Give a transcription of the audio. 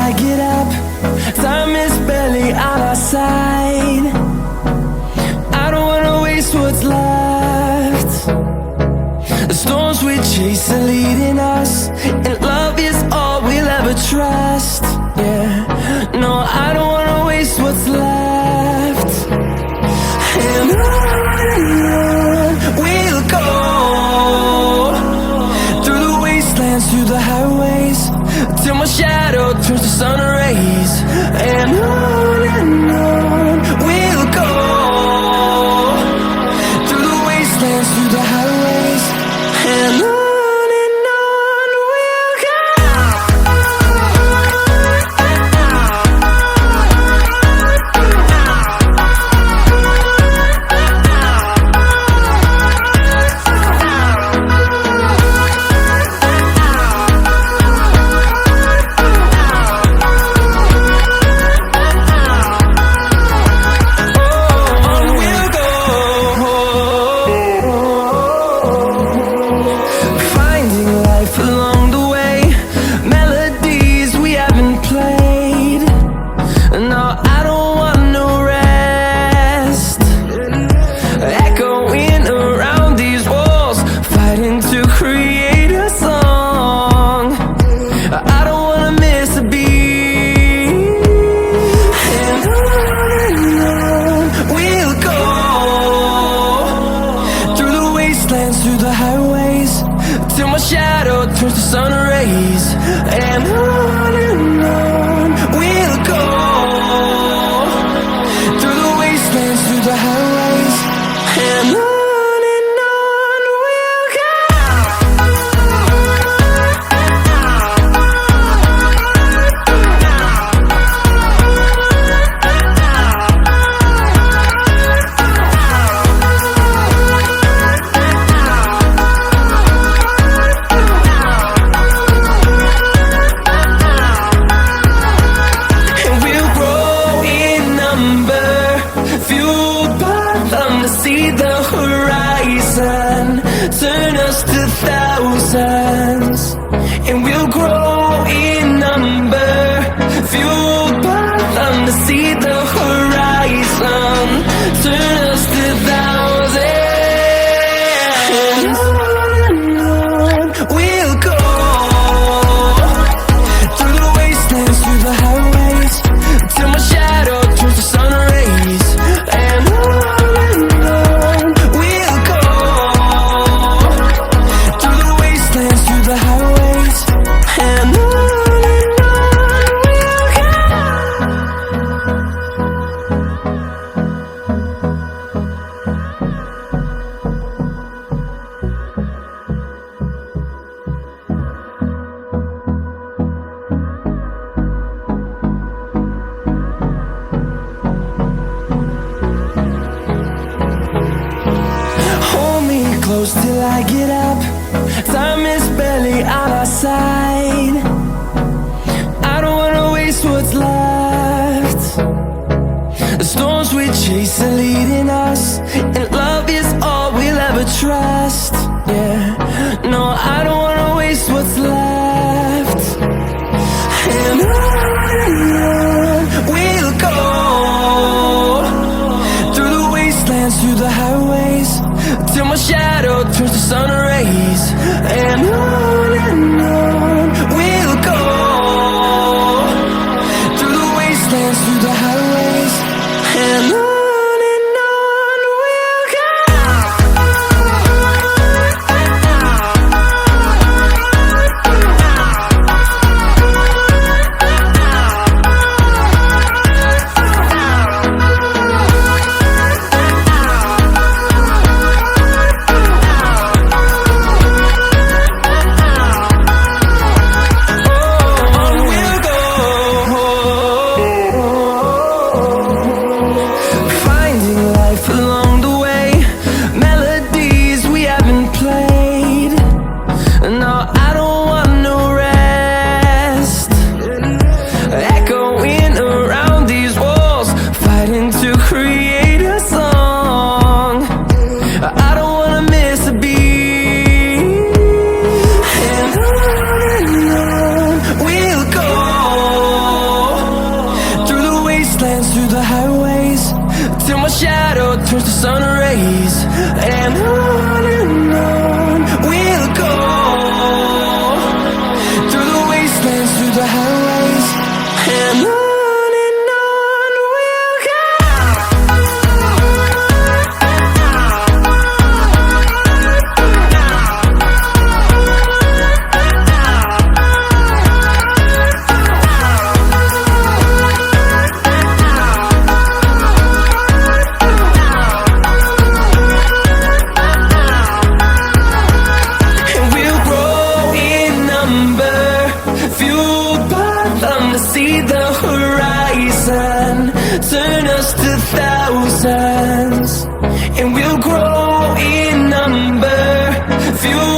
I get up. Time is barely on our side. I don't wanna waste what's left. The storms we chase are leading us, and love is all we'll ever trust. Yeah, no, I don't wanna waste what's left. And on we'll go, through the wastelands, through the highways, till my shadow turns to sun rays. And on we'll go, through the wastelands, through the highways, and on. Through the highways, till my shadow turns to sun rays. And on we'll go, through the wastelands, through the highways, and on. See the horizon turn us to thousands, and we'll grow in number, fueled by them to see the horizon turn us to thousands. And on we'll go, through the wastelands, through the highways, till my shadow turns to sun rays. And close till I get up. Time is barely on our side. I don't wanna waste what's left. The storms we chase are leading us, and love is all we'll ever trust. Yeah, no, I don't wanna waste what's left. And on we'll go, through the wastelands, through the highways, till my shadow turns to sun rays. And on we'll go, through the wastelands, through the highways, and on. wastelands, through the highways, till my shadow turns to sun rays. And on we'll go, through the wastelands, through the highways, and on we'll go. See the horizon turn us to thousands, and we'll grow in number, fuel